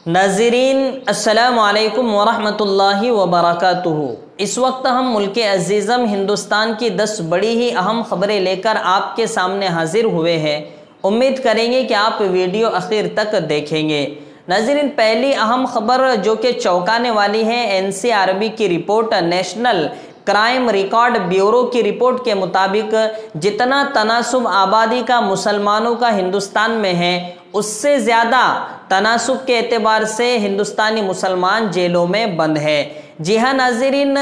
नाज़रीन अस्सलामु अलैकुम वरहमतुल्लाहि वबरकातुहू। इस वक्त हम मुल्क अज़ीज़म हिंदुस्तान की 10 बड़ी ही अहम खबरें लेकर आपके सामने हाजिर हुए हैं। उम्मीद करेंगे कि आप वीडियो आखिर तक देखेंगे। नाज़रीन, पहली अहम खबर जो कि चौंकाने वाली है, NCRB की report, national crime record bureau की रिपोर्ट के मुताबिक जितना तनासुब आबादी का मुसलमानों का हिंदुस्तान में है, उससे ज़्यादा तनासुब के एतबार से हिंदुस्तानी मुसलमान जेलों में बंद है। जी हाँ नाज़रीन,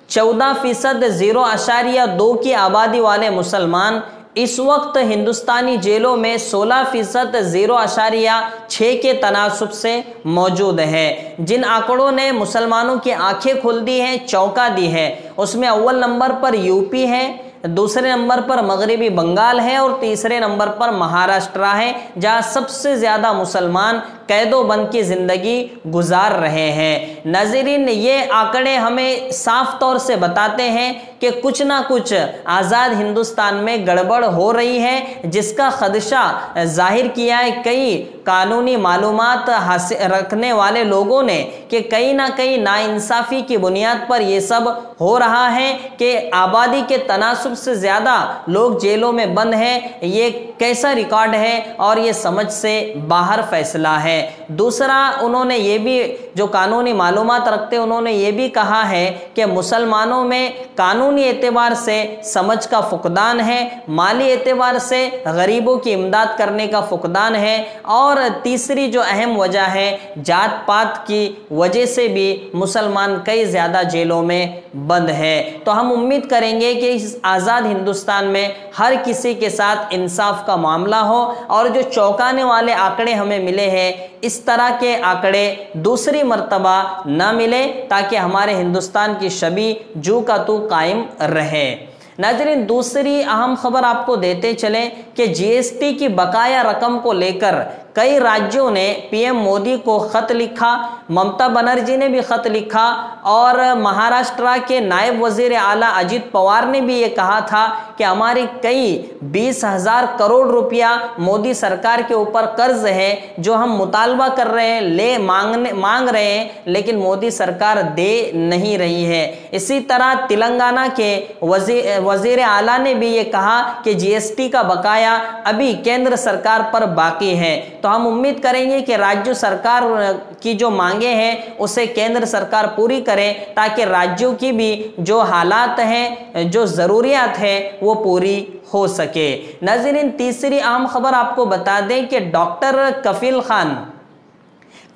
14% 0.2 की आबादी वाले मुसलमान इस वक्त हिंदुस्तानी जेलों में 16% 0.6 के तनासुब से मौजूद है। जिन आंकड़ों ने मुसलमानों की आंखें खोल दी हैं, चौंका दी है, उसमें अव्वल नंबर पर यूपी है, दूसरे नंबर पर मगरबी बंगाल है और तीसरे नंबर पर महाराष्ट्र है, जहां सबसे ज़्यादा मुसलमान कैदो बंद की ज़िंदगी गुजार रहे हैं। नाज़रीन, ये आंकड़े हमें साफ तौर से बताते हैं कि कुछ ना कुछ आज़ाद हिंदुस्तान में गड़बड़ हो रही है, जिसका खदशा जाहिर किया है कई कानूनी मालूमात हासिल रखने वाले लोगों ने कि कहीं ना कहीं नाइंसाफ़ी की बुनियाद पर यह सब हो रहा है कि आबादी के तनासुब से ज़्यादा लोग जेलों में बंद हैं। ये कैसा रिकॉर्ड है और ये समझ से बाहर फैसला है। दूसरा, उन्होंने ये भी, जो कानूनी मालूमात रखते हैं, उन्होंने ये भी कहा है कि मुसलमानों में कानूनी एतबार से समझ का फुकदान है, माली एतबार से गरीबों की इमदाद करने का फुकदान है, और तीसरी जो अहम वजह है, जात पात की वजह से भी मुसलमान कई ज़्यादा जेलों में बंद है। तो हम उम्मीद करेंगे कि इस आज़ाद हिंदुस्तान में हर किसी के साथ इंसाफ का मामला हो और जो चौंकाने वाले आंकड़े हमें मिले हैं, इस तरह के आंकड़े दूसरी मर्तबा ना मिले, ताकि हमारे हिंदुस्तान की छवि जू का तू कायम रहे। नाज़रीन, दूसरी अहम खबर आपको देते चलें कि GST की बकाया रकम को लेकर कई राज्यों ने PM मोदी को ख़त लिखा, ममता बनर्जी ने भी ख़त लिखा, और महाराष्ट्र के नायब वज़ीर आला अजित पवार ने भी ये कहा था कि हमारे कई 20,000 करोड़ रुपया मोदी सरकार के ऊपर कर्ज है, जो हम मुतालबा कर रहे हैं, मांग रहे हैं, लेकिन मोदी सरकार दे नहीं रही है। इसी तरह तेलंगाना के वज़ीर आला ने भी ये कहा कि GST का बकाया अभी केंद्र सरकार पर बाकी है। तो हम उम्मीद करेंगे कि राज्य सरकार की जो मांगे हैं उसे केंद्र सरकार पूरी करे, ताकि राज्यों की भी जो हालात हैं, जो ज़रूरियात है, वो पूरी हो सके। नाज़रीन, तीसरी अहम खबर आपको बता दें कि डॉक्टर कफील खान,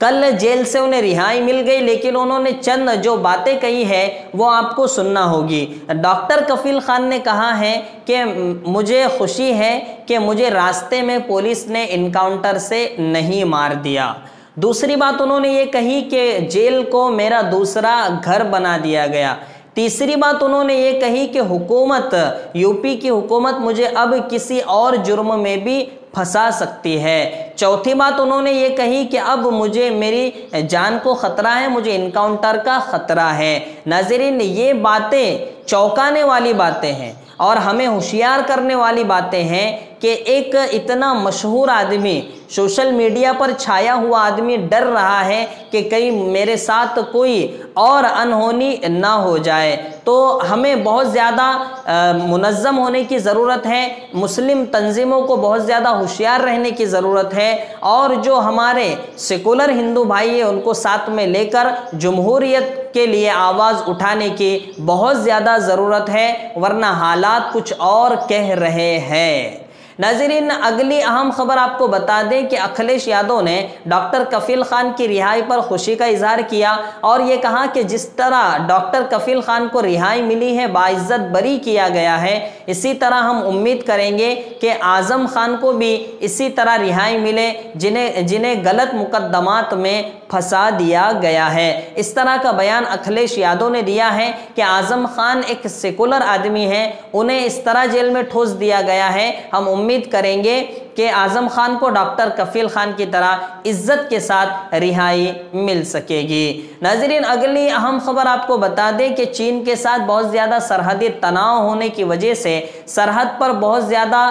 कल जेल से उन्हें रिहाई मिल गई, लेकिन उन्होंने चंद जो बातें कही है वो आपको सुनना होगी। डॉक्टर कफील खान ने कहा है कि मुझे खुशी है कि मुझे रास्ते में पुलिस ने इनकाउंटर से नहीं मार दिया। दूसरी बात उन्होंने ये कही कि जेल को मेरा दूसरा घर बना दिया गया। तीसरी बात उन्होंने ये कही कि हुकूमत, यूपी की हुकूमत मुझे अब किसी और जुर्म में भी फंसा सकती है। चौथी बात उन्होंने ये कही कि अब मुझे मेरी जान को ख़तरा है, मुझे इनकाउंटर का ख़तरा है। नाज़रीन, ये बातें चौंकाने वाली बातें हैं और हमें होशियार करने वाली बातें हैं कि एक इतना मशहूर आदमी, सोशल मीडिया पर छाया हुआ आदमी डर रहा है कि कहीं मेरे साथ कोई और अनहोनी ना हो जाए। तो हमें बहुत ज़्यादा मुनज़्ज़म होने की ज़रूरत है, मुस्लिम तंजीमों को बहुत ज़्यादा होशियार रहने की ज़रूरत है, और जो हमारे सेकुलर हिंदू भाई हैं उनको साथ में लेकर जमहूरियत के लिए आवाज़ उठाने की बहुत ज़्यादा ज़रूरत है, वरना हालात कुछ और कह रहे हैं। नाज़रीन, अगली अहम खबर आपको बता दें कि अखिलेश यादव ने डॉक्टर कफील खान की रिहाई पर खुशी का इजहार किया और ये कहा कि जिस तरह डॉक्टर कफील खान को रिहाई मिली है, बाइज्जत बरी किया गया है, इसी तरह हम उम्मीद करेंगे कि आज़म खान को भी इसी तरह रिहाई मिले, जिन्हें गलत मुकदमात में फंसा दिया गया है। इस तरह का बयान अखिलेश यादव ने दिया है कि आज़म खान एक सेकुलर आदमी है, उन्हें इस तरह जेल में ठोस दिया गया है। हम उम्मीद करेंगे कि आज़म खान को डॉक्टर कफील खान की तरह इज्जत के साथ रिहाई मिल सकेगी। नाज़रीन, अगली अहम खबर आपको बता दें कि चीन के साथ बहुत ज़्यादा सरहदी तनाव होने की वजह से, सरहद पर बहुत ज़्यादा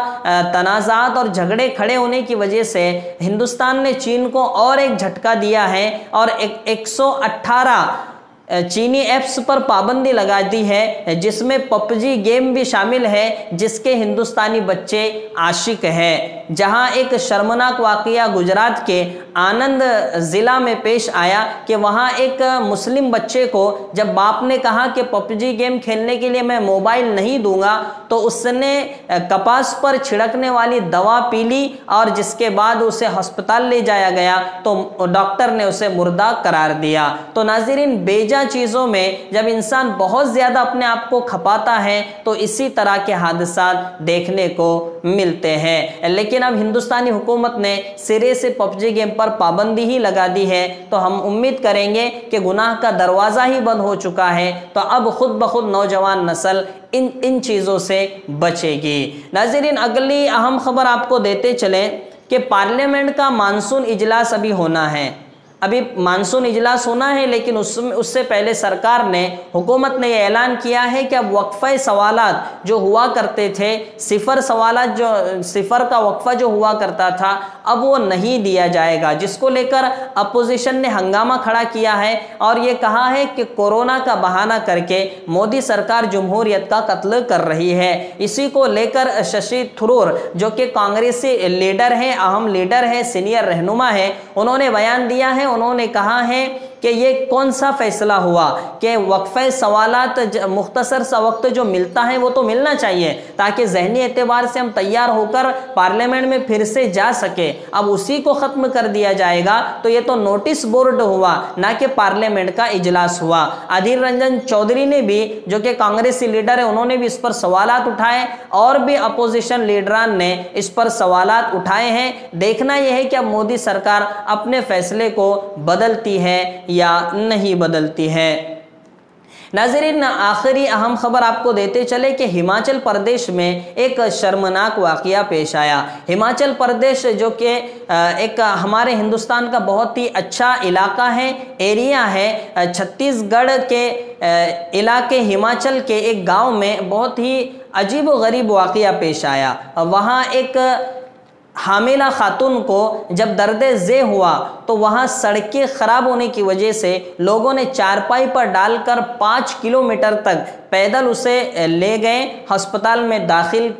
तनाज़ात और झगड़े खड़े होने की वजह से हिंदुस्तान ने चीन को और एक झटका दिया है और 118 चीनी ऐप्स पर पाबंदी लगा दी है, जिसमें पबजी गेम भी शामिल है, जिसके हिंदुस्तानी बच्चे आशिक हैं। जहां एक शर्मनाक वाकया गुजरात के आनंद ज़िला में पेश आया कि वहां एक मुस्लिम बच्चे को जब बाप ने कहा कि पबजी गेम खेलने के लिए मैं मोबाइल नहीं दूंगा, तो उसने कपास पर छिड़कने वाली दवा पी ली और जिसके बाद उसे अस्पताल ले जाया गया तो डॉक्टर ने उसे मुर्दा करार दिया। तो नाज़रीन, बेजा चीजों में जब इंसान बहुत ज्यादा अपने आप को खपाता है तो इसी तरह के हादसात देखने को मिलते हैं। लेकिन अब हिंदुस्तानी हुकूमत ने सिरे से पबजी गेम पर पाबंदी ही लगा दी है, तो हम उम्मीद करेंगे कि गुनाह का दरवाजा ही बंद हो चुका है, तो अब खुद ब खुद नौजवान नस्ल इन चीजों से बचेगी। नाज़रीन, अगली अहम खबर आपको देते चले कि पार्लियामेंट का मानसून इजलास अभी होना है। अभी मानसून इजलास होना है, लेकिन उससे पहले सरकार ने, हुकूमत ने यह ऐलान किया है कि अब वक्फे सवालात जो हुआ करते थे, सिफर सवालात जो सिफर का वक्फा जो हुआ करता था, अब वो नहीं दिया जाएगा, जिसको लेकर अपोजिशन ने हंगामा खड़ा किया है और ये कहा है कि कोरोना का बहाना करके मोदी सरकार जमहूरियत का कत्ल कर रही है। इसी को लेकर शशि थरूर जो कि कांग्रेसी लीडर हैं, अहम लीडर हैं, सीनियर रहनुमा है, उन्होंने बयान दिया है। उन्होंने कहा है कि ये कौन सा फैसला हुआ कि वक्फे सवालात मुख्तसर सा वक्त जो मिलता है वो तो मिलना चाहिए ताकि जहनी एतबार से हम तैयार होकर पार्लियामेंट में फिर से जा सके। अब उसी को ख़त्म कर दिया जाएगा, तो ये तो नोटिस बोर्ड हुआ, ना कि पार्लियामेंट का इजलास हुआ। अधीर रंजन चौधरी ने भी, जो कि कांग्रेसी लीडर है, उन्होंने भी इस पर सवालात उठाए और भी अपोजिशन लीडरान ने इस पर सवालात उठाए हैं। देखना यह है कि अब मोदी सरकार अपने फैसले को बदलती है या नहीं बदलती है। नाज़रीन, आखिरी अहम खबर आपको देते चले कि हिमाचल प्रदेश में एक शर्मनाक वाक़या पेश आया। हिमाचल प्रदेश जो कि एक हमारे हिंदुस्तान का बहुत ही अच्छा इलाका है, एरिया है। छत्तीसगढ़ के इलाके हिमाचल के एक गांव में बहुत ही अजीब व गरीब वाक़या पेश आया। वहाँ एक हामिला खातून को जब दर्द ज़े हुआ तो वहाँ सड़कें ख़राब होने की वजह से लोगों ने चारपाई पर डालकर 5 किलोमीटर तक पैदल उसे ले गए, अस्पताल में दाखिल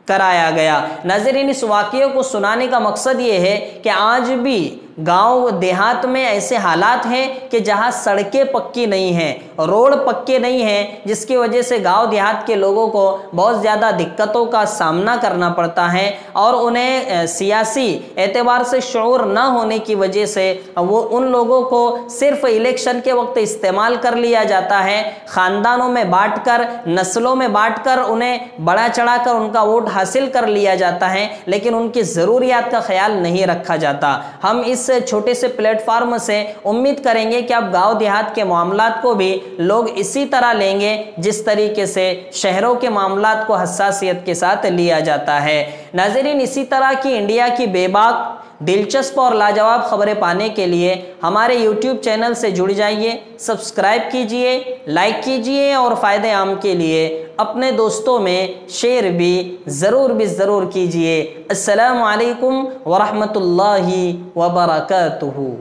कराया गया। नाज़रीन, इस वाक़ये को सुनाने का मकसद ये है कि आज भी गांव देहात में ऐसे हालात हैं कि जहां सड़कें पक्की नहीं हैं, रोड पक्के नहीं हैं, जिसकी वजह से गांव देहात के लोगों को बहुत ज़्यादा दिक्कतों का सामना करना पड़ता है और उन्हें सियासी एतबार से शऊर ना होने की वजह से वो उन लोगों को सिर्फ इलेक्शन के वक्त इस्तेमाल कर लिया जाता है। ख़ानदानों में बांटकर, नस्लों में बांटकर उन्हें बड़ा चढ़ाकर उनका वोट हासिल कर लिया जाता है, लेकिन उनकी ज़रूरियात का ख्याल नहीं रखा जाता। हम इस छोटे से प्लेटफार्म से उम्मीद करेंगे कि अब गांव देहात के मामलात को भी लोग इसी तरह लेंगे जिस तरीके से शहरों के मामलात को हसासियत के साथ लिया जाता है। नाज़रीन, इसी तरह की इंडिया की बेबाक, दिलचस्प और लाजवाब खबरें पाने के लिए हमारे YouTube चैनल से जुड़ जाइए, सब्सक्राइब कीजिए, लाइक कीजिए और फ़ायदे आम के लिए अपने दोस्तों में शेयर भी ज़रूर कीजिए। अस्सलामु अलैकुम वरहमतुल्लाहि वबरकातुहू।